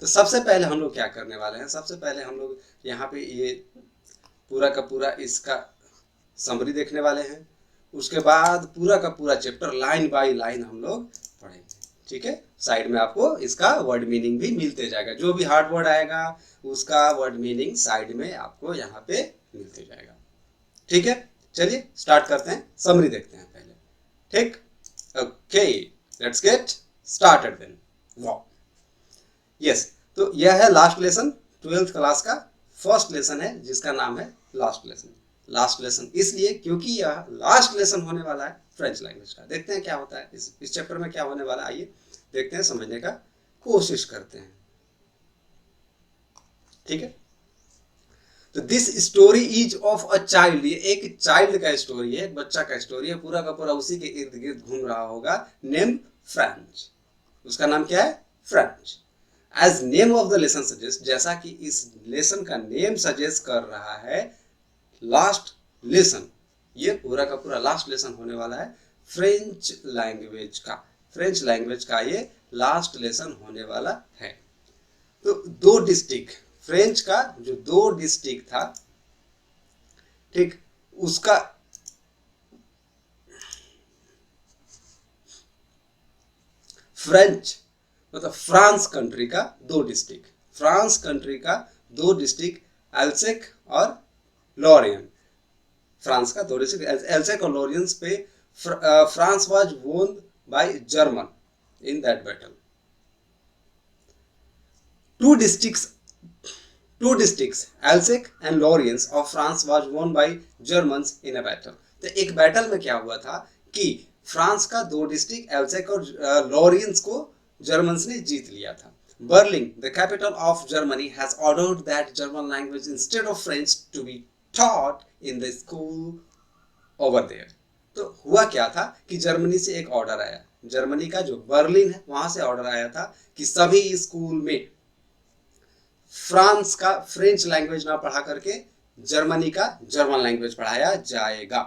तो सबसे पहले हम लोग क्या करने वाले हैं, सबसे पहले हम लोग यहाँ पे ये पूरा का पूरा इसका समरी देखने वाले हैं। उसके बाद पूरा का पूरा चैप्टर लाइन बाय लाइन हम लोग पढ़ेंगे, ठीक है। साइड में आपको इसका वर्ड मीनिंग भी मिलते जाएगा, जो भी हार्ड वर्ड आएगा उसका वर्ड मीनिंग साइड में आपको यहाँ पे मिलते जाएगा, ठीक है। चलिए स्टार्ट करते हैं, समरी देखते हैं पहले, ठीक। Okay, let's get started then. Wow, yes, तो यह है लास्ट लेसन, 12th क्लास का फर्स्ट लेसन है जिसका नाम है लास्ट लेसन। लास्ट लेसन इसलिए क्योंकि यह लास्ट लेसन होने वाला है फ्रेंच लैंग्वेज का। देखते हैं क्या होता है इस चैप्टर में क्या होने वाला है, आइए देखते हैं, समझने का कोशिश करते हैं, ठीक है। तो this story is of a child, ये एक चाइल्ड का स्टोरी है, एक बच्चा का स्टोरी है, पूरा का पूरा उसी के इर्द गिर्द घूम रहा होगा, नेम फ्रेंच, उसका नाम क्या है, French. As name of the lesson suggest, जैसा कि इस लेसन का नेम सजेस्ट कर रहा है, लास्ट लेसन, ये पूरा का पूरा लास्ट लेसन होने वाला है फ्रेंच लैंग्वेज का, फ्रेंच लैंग्वेज का ये लास्ट लेसन होने वाला है। तो दो डिस्ट्रिक्ट, फ्रेंच का जो दो डिस्ट्रिक्ट था, ठीक, उसका फ्रेंच मतलब फ्रांस कंट्री का दो डिस्ट्रिक्ट, फ्रांस कंट्री का दो डिस्ट्रिक्ट, एल्सेक और लॉरियन, फ्रांस का दो डिस्ट्रिक्ट एल्सेक और लॉरियंस पे फ्रांस वाज वोन by German in that battle. Two districts, Alsace and Lorraine of France was won by Germans in a battle। तो एक बैटल में क्या हुआ था कि फ्रांस का दो डिस्ट्रिक्ट एल्सेक और लॉरियंस को जर्मन्स ने जीत लिया था। Berlin, the capital of Germany, has ordered that German language instead of French to be taught in the school over there. तो हुआ क्या था कि जर्मनी से एक ऑर्डर आया, जर्मनी का जो बर्लिन है वहां से ऑर्डर आया था कि सभी स्कूल में फ्रांस का फ्रेंच लैंग्वेज ना पढ़ा करके जर्मनी का जर्मन लैंग्वेज पढ़ाया जाएगा।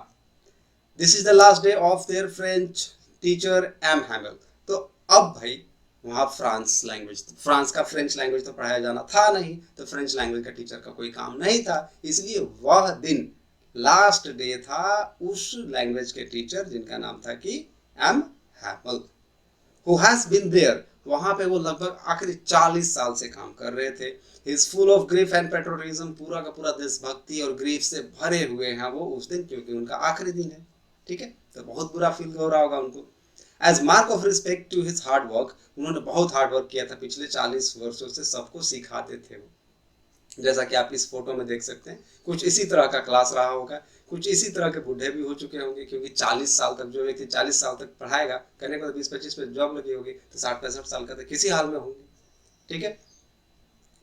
This is the last day of their French teacher M Hamel. तो अब भाई वहां फ्रांस का फ्रेंच लैंग्वेज तो पढ़ाया जाना था नहीं, तो फ्रेंच लैंग्वेज का टीचर का कोई काम नहीं था, इसलिए वह दिन लास्ट डे था उस लैंग्वेज के टीचर जिनका नाम था कि M Hamel, who has been there, वहां पे वो लगभग आखिरी 40 साल से काम कर रहे थे। He is full of grief and patriotism, पूरा का पूरा देशभक्ति और ग्रीफ से भरे हुए हैं वो उस दिन, क्योंकि उनका आखिरी दिन है, ठीक है। तो बहुत बुरा फील हो रहा होगा उनको। As mark of respect to his hard work, उन्होंने बहुत हार्ड वर्क किया था, पिछले 40 वर्षों से सबको सिखाते थे वो, जैसा कि आप इस फोटो में देख सकते हैं। कुछ इसी तरह का क्लास रहा होगा, कुछ इसी तरह के बूढ़े भी हो चुके होंगे, क्योंकि 40 साल तक जो व्यक्ति 40 साल तक पढ़ाएगा, करने के बाद 20-25 में जॉब लगी होगी, तो 60-65 साल का तो किसी हाल में होंगे, ठीक है।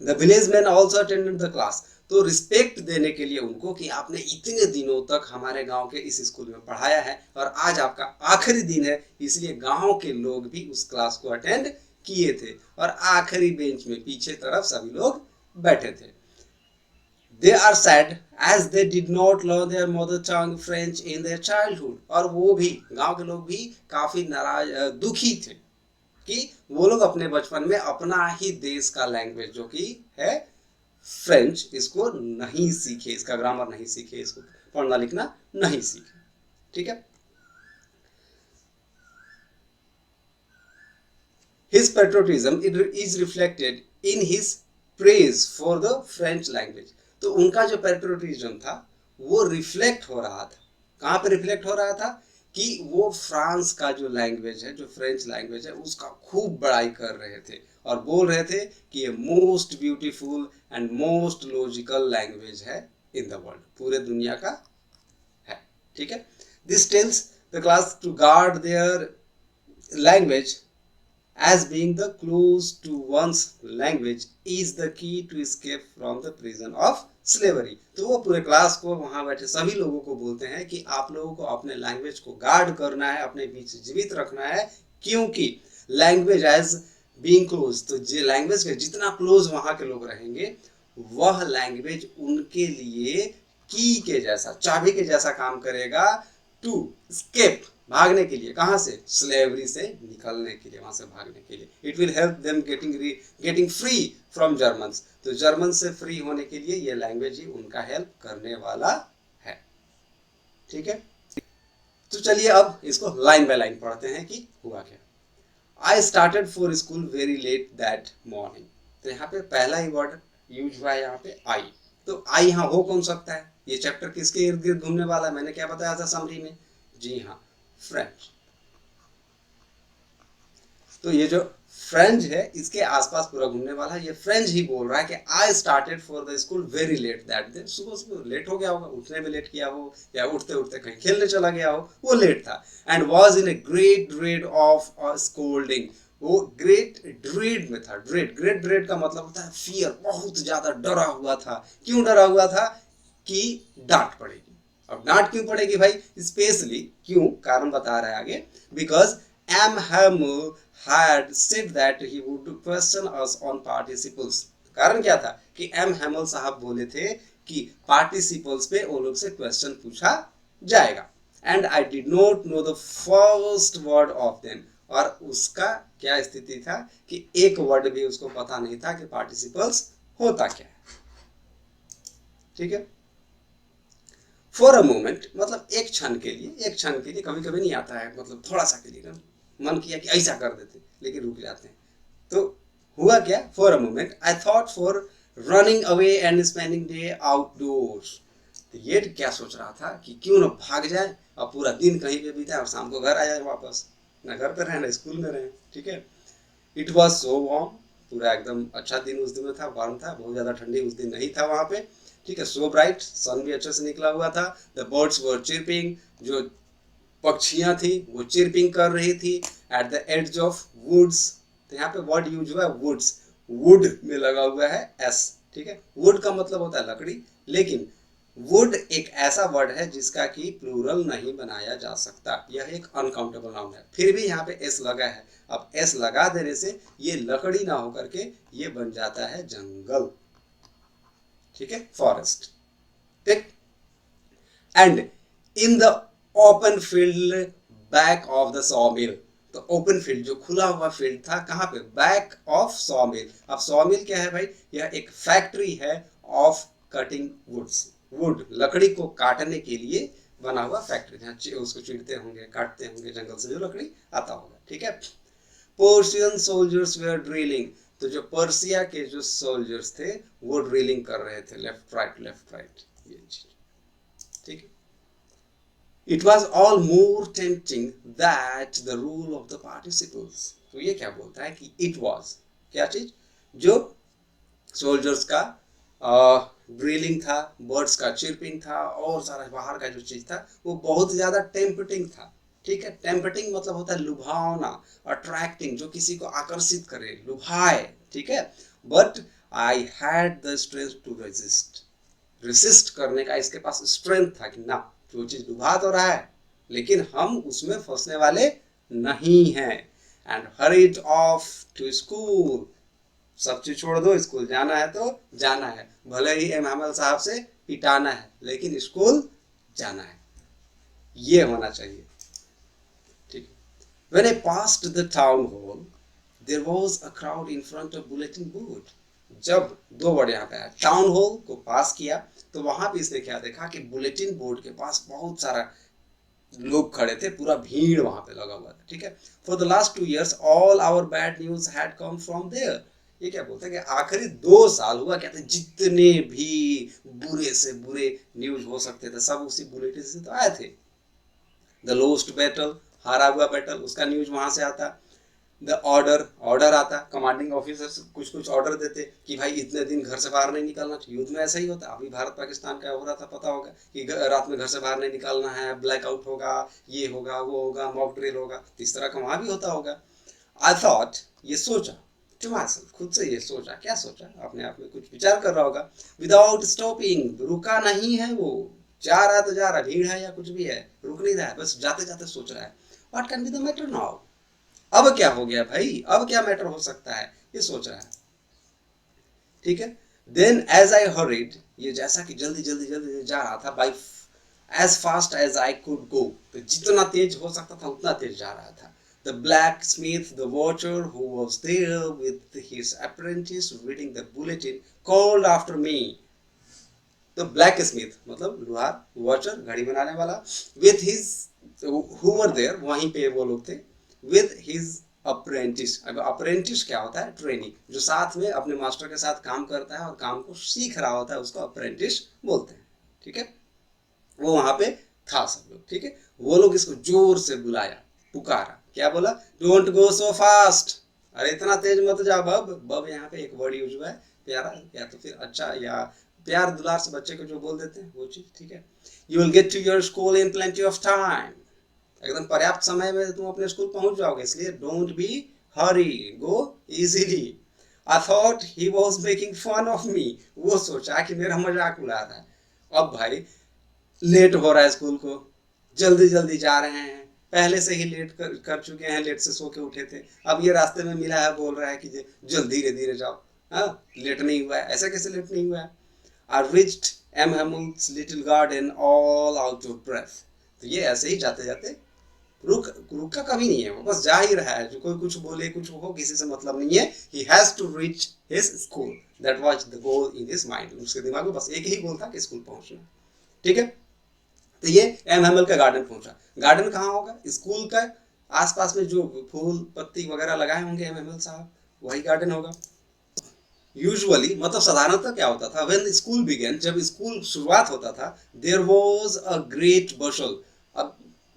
The village man also attended the class, तो रिस्पेक्ट देने के लिए उनको कि आपने इतने दिनों तक हमारे गांव के इस स्कूल में पढ़ाया है और आज आपका आखिरी दिन है, इसलिए गांव के लोग भी उस क्लास को अटेंड किए थे और आखिरी बेंच में पीछे तरफ सभी लोग बैठे थे। They are sad as they did not learn their mother tongue French in their childhood, और वो भी गांव के लोग भी काफी नाराज दुखी थे कि वो लोग अपने बचपन में अपना ही देश का लैंग्वेज जो कि है फ्रेंच, इसको नहीं सीखे, इसका ग्रामर नहीं सीखे, इसको पढ़ना लिखना नहीं सीखे, ठीक है। His patriotism is reflected in his praise for the French language, तो उनका जो पेट्रोटिज्म था वो रिफ्लेक्ट हो रहा था, कहाँ पे रिफ्लेक्ट हो रहा था कि वो फ्रांस का जो लैंग्वेज है, जो फ्रेंच लैंग्वेज है, उसका खूब बड़ाई कर रहे थे और बोल रहे थे कि ये most beautiful and most logical language है इन द वर्ल्ड, पूरे दुनिया का है, ठीक है। This tells the class to guard their language as being the close to one's language is the key to escape from the prison of slavery। तो वो पूरे क्लास को, वहां बैठे सभी लोगों को बोलते हैं कि आप लोगों को अपने लैंग्वेज को गार्ड करना है, अपने बीच जीवित रखना है, क्योंकि लैंग्वेज एज बीइंग क्लोज, तो लैंग्वेज के जितना क्लोज वहां के लोग रहेंगे, वह लैंग्वेज उनके लिए की के जैसा, चाबी के जैसा काम करेगा टू स्केप भागने के लिए, कहाँ से, स्लेवरी से निकलने के लिए, वहां से भागने के लिए। It will help them getting free from Germans, तो जर्मन से फ्री होने के लिए ये लैंग्वेज ही उनका हेल्प करने वाला है। ठीक है, तो चलिए अब इसको लाइन बाय लाइन पढ़ते हैं कि हुआ क्या। I started for school very let that morning, तो यहाँ पे पहला ही वर्ड यूज हुआ है यहाँ पे आई। तो आई यहाँ हो कौन सकता है, ये चैप्टर किसके इर्द गिर्द घूमने वाला है, मैंने क्या बताया था समरी में, जी हाँ, फ्रेंच। तो ये जो फ्रेंच है इसके आसपास पूरा घूमने वाला है। ये फ्रेंच ही बोल रहा है कि I started for the school very let that day, सुबह सुबह लेट हो गया होगा, उठने में लेट किया हो या उठते उठते कहीं खेलने चला गया हो, वो लेट था। And was in a great dread of scolding, वो ग्रेट ड्रेड में था। ग्रेट ड्रेड का मतलब होता है फियर, बहुत ज्यादा डरा हुआ था। क्यों डरा हुआ था, कि डांट पड़ेगी। अब डांट क्यों पड़ेगी भाई, स्पेशली क्यों, कारण बता रहा है आगे, because M Hamel had said that he would question us on participles। कारण क्या था कि एम हैमल साहब बोले थे कि पार्टिसिपल्स पे वो लोग से क्वेश्चन पूछा जाएगा। And I did not know the first word of them, और उसका क्या स्थिति था कि एक वर्ड भी उसको पता नहीं था कि पार्टिसिपल्स होता क्या है। ठीक है, फॉर अ मोमेंट मतलब एक क्षण के लिए, एक क्षण के लिए, कभी कभी नहीं आता है, मतलब थोड़ा सा के लिए मन किया कि ऐसा कर देते, लेकिन रुक जाते हैं। तो हुआ क्या, for a moment I thought for running away and spending day outdoors, तो ये क्या सोच रहा था कि क्यों ना भाग जाए और पूरा दिन कहीं पे बीता और शाम को घर आ जाए वापस, ना घर पे रहे ना स्कूल में रहे। ठीक है, इट वॉज सो वार्म, पूरा एकदम अच्छा दिन उस दिन में था, वार्म था, बहुत ज़्यादा ठंडी उस दिन नहीं था वहाँ पे। ठीक है, सो ब्राइट, सन भी अच्छे से निकला हुआ था। द बर्ड्स वर चिर्पिंग, जो पक्षियां थी वो चिरपिंग कर रही थी। At the edge of woods, तो यहाँ पे वर्ड यूज हुआ है वुड्स, वुड में लगा हुआ है एस। ठीक है, वुड का मतलब होता है लकड़ी, लेकिन वुड एक ऐसा वर्ड है जिसका कि प्लूरल नहीं बनाया जा सकता, यह एक अनकाउंटेबल नाउन है, फिर भी यहाँ पे एस लगा है। अब एस लगा देने से ये लकड़ी ना होकर के ये बन जाता है जंगल। ठीक है, फॉरेस्ट। ठीक, and in the open field back of the सॉमिल, तो ओपन फील्ड जो खुला हुआ फील्ड था, कहाँ पे, बैक ऑफ सॉमिल। अब सॉमिल क्या है भाई, यह एक फैक्ट्री है ऑफ कटिंग वुड्स, वुड लकड़ी को काटने के लिए बना हुआ फैक्ट्री, जहाँ उसको चीरते होंगे, काटते होंगे, जंगल से जो लकड़ी आता होगा। ठीक है, पर्शियन सोल्जर्स वेयर ड्रिलिंग, तो जो पर्सिया के जो सोल्जर्स थे वो ड्रिलिंग कर रहे थे, लेफ्ट राइट लेफ्ट राइट, ये चीज। ठीक है, It was all more tempting that the rule of the participles, तो ये क्या बोलता है कि it was क्या चीज, जो सोल्जर्स का ड्रिलिंग था, बर्ड्स का चिरपिंग था, और सारा बाहर का जो चीज था वो बहुत ज्यादा टेम्पटिंग था। ठीक है, टेम्पटिंग मतलब होता है लुभावना, अट्रैक्टिंग, जो किसी को आकर्षित करे, लुभाए। ठीक है, but I had the strength to resist, resist करने का इसके पास स्ट्रेंथ था कि ना, जो चीज लुभा तो रहा है लेकिन हम उसमें फंसने वाले नहीं हैं। And hurried off to school, सब चीज छोड़ दो, स्कूल जाना है तो जाना है, भले ही एम हैमल साहब से पिटाना है लेकिन स्कूल जाना है, ये होना चाहिए। ठीक, when I passed the town hall there was a crowd in front of bulletin board, जब दो वर्ड यहाँ पे आया, टाउन हॉल को पास किया तो वहां पे इसने क्या देखा कि बुलेटिन बोर्ड के पास बहुत सारा लोग खड़े थे, पूरा भीड़ वहां पे लगा हुआ था। ठीक है, for the last 2 years all our bad news had come from there, ये क्या बोलते हैं कि आखिरी 2 साल हुआ क्या थे, जितने भी बुरे से बुरे न्यूज हो सकते थे सब उसी बुलेटिन से तो आए थे। द लोस्ट बैटल, हारा हुआ बैटल, उसका न्यूज वहां से आता। द ऑर्डर आता, कमांडिंग ऑफिसर्स कुछ कुछ ऑर्डर देते कि भाई इतने दिन घर से बाहर नहीं निकलना। युद्ध में ऐसा ही होता, अभी भारत पाकिस्तान का हो रहा था, पता होगा कि रात में घर से बाहर नहीं निकलना है, ब्लैकआउट होगा, ये होगा, वो होगा, मॉक ड्रिल होगा, इस तरह का वहां भी होता होगा। आई थॉट, ये सोचा टू माई सेल्फ, खुद से ये सोचा, क्या सोचा, अपने आप में कुछ विचार कर रहा होगा। विदाउट स्टॉपिंग, रुका नहीं है वो, जा रहा तो जा रहा, भीड़ है या कुछ भी है, रुक नहीं रहा है, बस जाते जाते सोच रहा है, what can be the matter now, अब क्या हो गया भाई, अब क्या मैटर हो सकता है, ये सोच रहा है। ठीक है, देन एज आई हरीड, ये जैसा कि जल्दी जल्दी जल्दी जा रहा था, by as fast as I could go. तो जितना तेज हो सकता था उतना तेज जा रहा था. The blacksmith, the watcher who was there with his apprentice reading the bulletin, called after me. तो ब्लैक स्मिथ मतलब लोहार, वॉचर घड़ी बनाने वाला, with his who were there वहीं पे वो लोग थे, विथ हिज अप्रेंटिस. अब अप्रेंटिस क्या होता है? ट्रेनी, जो साथ में अपने मास्टर के साथ काम करता है और काम को सीख रहा होता है, उसको अप्रेंटिस बोलते हैं. ठीक है, वो वहां पे था सब लोग. ठीक है, वो लोग इसको जोर से बुलाया, पुकारा. क्या बोला? Don't go so fast. अरे इतना तेज मत जा बब. बब यहाँ पे एक वर्ड यूज हुआ है, प्यारा या तो फिर अच्छा या प्यार दुलार से बच्चे को जो बोल देते हैं वो चीज. ठीक है, you will get to your school in plenty of time. एकदम पर्याप्त समय में तुम अपने स्कूल पहुंच जाओगे, इसलिए don't be hurry, go easily. I thought he was making fun of me. वो सोचा कि मेरा मजाक उड़ा रहा है. अब भाई लेट हो रहा है स्कूल को, जल्दी जल्दी जा रहे हैं, पहले से ही लेट कर चुके हैं, लेट से सो के उठे थे, अब ये रास्ते में मिला है, बोल रहा है कि जल्दी धीरे धीरे जाओ. हाँ, लेट नहीं हुआ है. ऐसा कैसे लेट नहीं हुआ है? I reached M. Hamill's little garden all out of breath. तो ये ऐसे ही जाते जाते रुका कभी नहीं है, वो बस जा ही रहा है. जो कोई कुछ बोले कुछ हो, किसी से मतलब नहीं है. He has to reach his school. That was the goal in his mind. उसके दिमाग में बस एक ही गोल था कि स्कूल पहुंचना. ठीक है, तो ये एम हैमल का गार्डन पहुंचा. गार्डन कहाँ होगा? स्कूल का आसपास में जो फूल पत्ती वगैरह लगाए होंगे एम हैमल साहब, वही गार्डन होगा. यूजुअली मतलब साधारणतः क्या होता था, व्हेन स्कूल बिगेन, जब स्कूल शुरुआत होता था, देयर वाज अ ग्रेट बशल. अब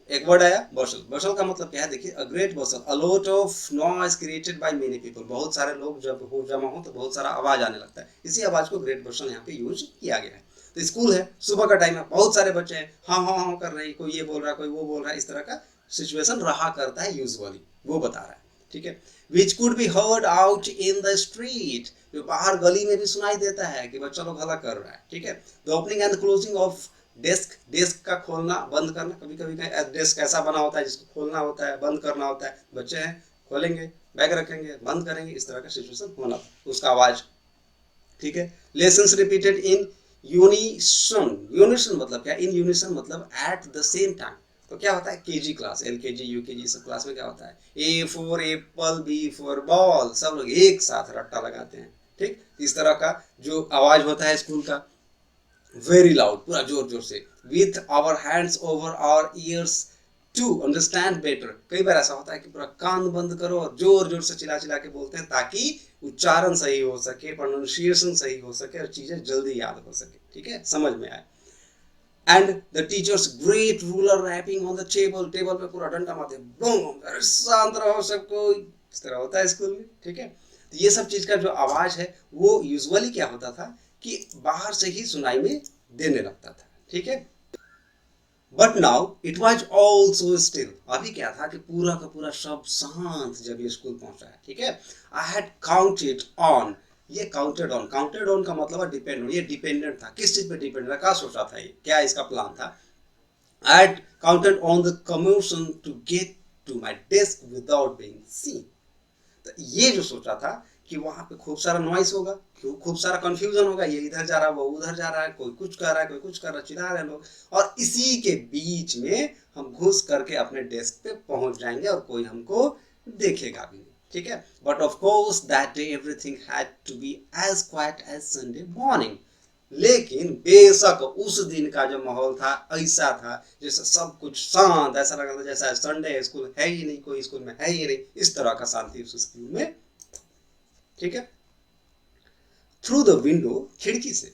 एक वर्ड आया बशल. बशल का मतलब क्या है? देखिए, a great bustle, a lot of noise created by many people. बहुत सारे लोग जब हो जमा हो तो बहुत सारा आवाज आने लगता है. इसी आवाज को ग्रेट बशल यहाँ पे यूज किया गया है. तो स्कूल है, सुबह का टाइम है, बहुत सारे बच्चे हैं, हाँ हाँ हाँ कर रहे हैं, कोई ये बोल रहा है, कोई वो बोल रहा है, इस तरह का सिचुएशन रहा करता है यूजुअली, वो बता रहा है. ठीक है, which could be heard out in the street, जो बाहर गली में भी सुनाई देता है कि बच्चा लोग हल्ला कर रहा है. ठीक है, the opening and closing of desk, desk का खोलना बंद करना. कभी कभी डेस्क ऐसा बना होता है जिसको खोलना होता है, बंद करना होता है. बच्चे हैं, खोलेंगे, बैग रखेंगे, बंद करेंगे, इस तरह का सिचुएशन होना, उसका आवाज. ठीक है, lessons repeated in unison. Unison मतलब क्या? इन यूनिसन मतलब एट द सेम टाइम. तो क्या होता है? केजी क्लास, एलकेजी यूकेजी सब क्लास में क्या होता है? A for apple, B for ball, सब लोग एक साथ रट्टा लगाते हैं. ठीक, इस तरह का जो आवाज होता है स्कूल का, वेरी लाउड, पूरा जोर जोर से. With our hands over our ears to understand better. कई बार ऐसा होता है कि पूरा कान बंद करो और जोर जोर से चिल्ला चिल्ला के बोलते हैं ताकि उच्चारण सही हो सके, प्रोनाउंसिएशन सही हो सके और चीजें जल्दी याद हो सके. ठीक है, समझ में आए. And the teachers great ruler rapping on the table. Table पे पूरा डंडा मारते, बूम, अरे शांत रहो सबको, इस तरह होता है स्कूल में. ठीक है, तो ये सब चीज का जो आवाज है वो यूजुअली क्या होता था कि बाहर से ही सुनाई में देने लगता था. ठीक है, but now it was also still. अभी क्या था कि पूरा का पूरा सब शांत जब ये स्कूल पहुंचा है. ठीक है, आई हैड काउंटेड ऑन. ये काउंटेड ऑन, काउंटेड ऑन का मतलब है डिपेंड ऑन. ये डिपेंडेंट था, किस चीज पे डिपेंडेंट था? क्या सोचा था ये, क्या इसका प्लान था? I had counted on the commotion to get to my desk without being seen. तो ये जो सोचा था कि वहां पे खूब सारा नॉइस होगा, खूब सारा कंफ्यूजन होगा, ये इधर जा रहा है, वो उधर जा रहा है, कोई कुछ कर रहा है, कोई कुछ कर रहा है, चिल्ला रहे लोग, और इसी के बीच में हम घुस करके अपने डेस्क पे पहुंच जाएंगे और कोई हमको देखेगा भी नहीं. ठीक है, but of course that day everything had to be as quiet as Sunday morning. लेकिन बेशक उस दिन का जो माहौल था ऐसा था जैसे सब कुछ शांत, ऐसा लग रहा था जैसा संडे, स्कूल है ही नहीं, कोई स्कूल में है ही नहीं, इस तरह का शांति उस स्कूल में. ठीक है, थ्रू द विंडो, खिड़की से,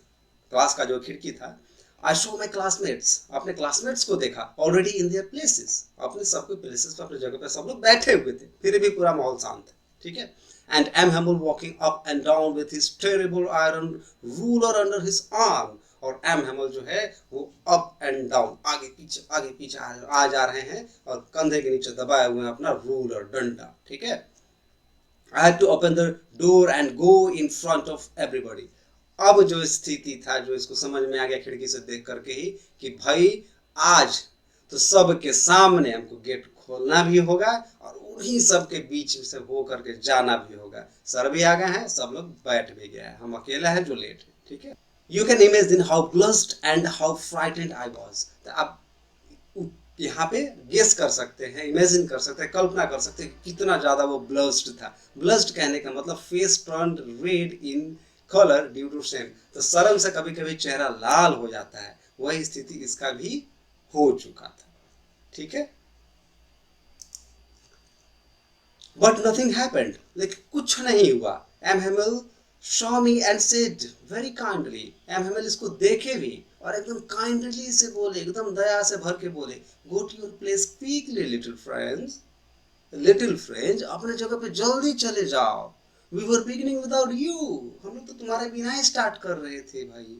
क्लास का जो खिड़की था, आई शो माई क्लासमेट्स, अपने क्लासमेट्स को देखा, ऑलरेडी इन देयर प्लेसेस, अपने सबके प्लेसेस पे, अपने जगह पे सब लोग बैठे हुए थे, फिर भी पूरा माहौल शांत. ठीक है, and M Hamel walking up and down with his terrible iron ruler under his arm. और एम हैमिल जो है वो अप एंड डाउन, आगे पीछे आ जा रहे हैं और कंधे के नीचे दबाए हुए हैं अपना रूलर, डंडा. ठीक है, I had to open the door and go in front of everybody. अब जो स्थिति था, जो इसको समझ में आ गया खिड़की से देख करके ही कि भाई आज तो सबके सामने हमको गेट खोलना भी होगा और उन्हीं सब के बीच से हो करके जाना भी होगा. सर भी आ गए हैं, सब लोग बैठ भी गए हैं, हम अकेला है जो लेट है. ठीक है, You can imagine how blushed and how frightened I was. तो आप यहाँ पे गेस कर सकते हैं, इमेजिन कर सकते हैं, कल्पना कर सकते हैं कि कितना ज़्यादा वो ब्लस्ड था। ब्लस्ड कहने का मतलब face turned red in colour due to shame. तो शर्म से कभी कभी चेहरा लाल हो जाता है, वही स्थिति इसका भी हो चुका था। ठीक है, बट नथिंग हैपेंड, लेकिन कुछ नहीं हुआ। M Hamel saw me and said very kindly, M Hamel इसको देखे भी और एकदम काइंडली से बोले, एकदम दया से भर के बोले, go to your place quickly little friends, अपने जगह पे जल्दी चले जाओ। We were beginning without you, हम लोग तो तुम्हारे बिना ही स्टार्ट कर रहे थे भाई।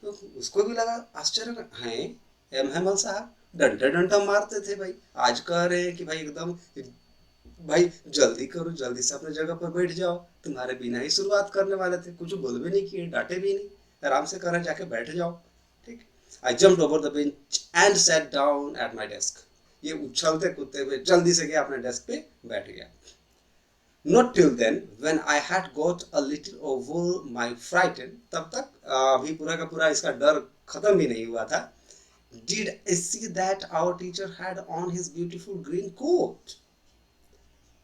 तो उसको भी लगा आश्चर्य है, एम हेमल साहब डंडा डंडा मारते थे भाई, आज कह रहे हैं कि भाई एकदम भाई जल्दी करो, जल्दी से अपने जगह पर बैठ जाओ, तुम्हारे बिना ही शुरुआत करने वाले थे, कुछ बोल भी नहीं किए, डांटे भी नहीं, आराम से करें जाके बैठ जाओ। ठीक, आई jumped over the bench and sat down at my desk, ये उछलते कूदते हुए जल्दी से गया अपने डेस्क पे बैठ गया। Not till then, when I had got a little over my frighten, तब तक अभी पूरा का पूरा इसका डर खत्म भी नहीं हुआ था। Did I see that our teacher had on his beautiful green coat?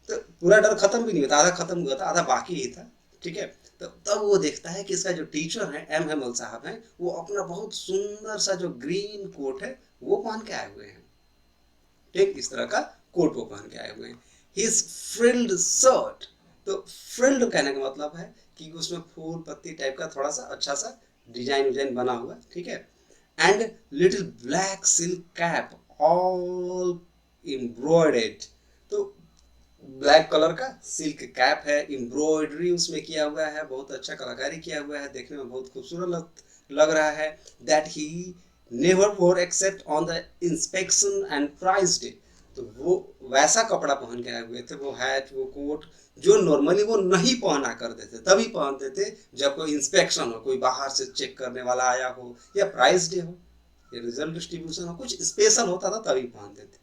तो पूरा डर खत्म भी नहीं हुआ था, आधा खत्म हुआ था, आधा बाकी ही था। ठीक है, तो तब वो देखता है कि इसका जो टीचर है एम हेमल साहब हैं, वो अपना बहुत सुंदर सा जो ग्रीन कोट है वो पहन के आए हुए हैं। ठीक, इस तरह का कोट वो पहन के आए हुए हैं। हिज फ्रिल्ड शर्ट, तो फ्रिल्ड कहने का मतलब है कि उसमें फूल पत्ती टाइप का थोड़ा सा अच्छा सा डिजाइन विजाइन बना हुआ, ठीक है। And little black silk cap all embroidered, तो ब्लैक कलर का सिल्क कैप है, एम्ब्रॉयडरी उसमें किया हुआ है, बहुत अच्छा कलाकारी किया हुआ है, देखने में बहुत खूबसूरत लग रहा है। That he never wore except on the inspection and prize day, तो वो वैसा कपड़ा पहन के आए हुए थे, वो हैट वो कोट जो नॉर्मली वो नहीं पहना करते थे, तभी पहनते थे जब कोई इंस्पेक्शन हो, कोई बाहर से चेक करने वाला आया हो, या प्राइज डे हो, या रिजल्ट डिस्ट्रीब्यूशन हो, कुछ स्पेशल होता था तभी पहनते थे।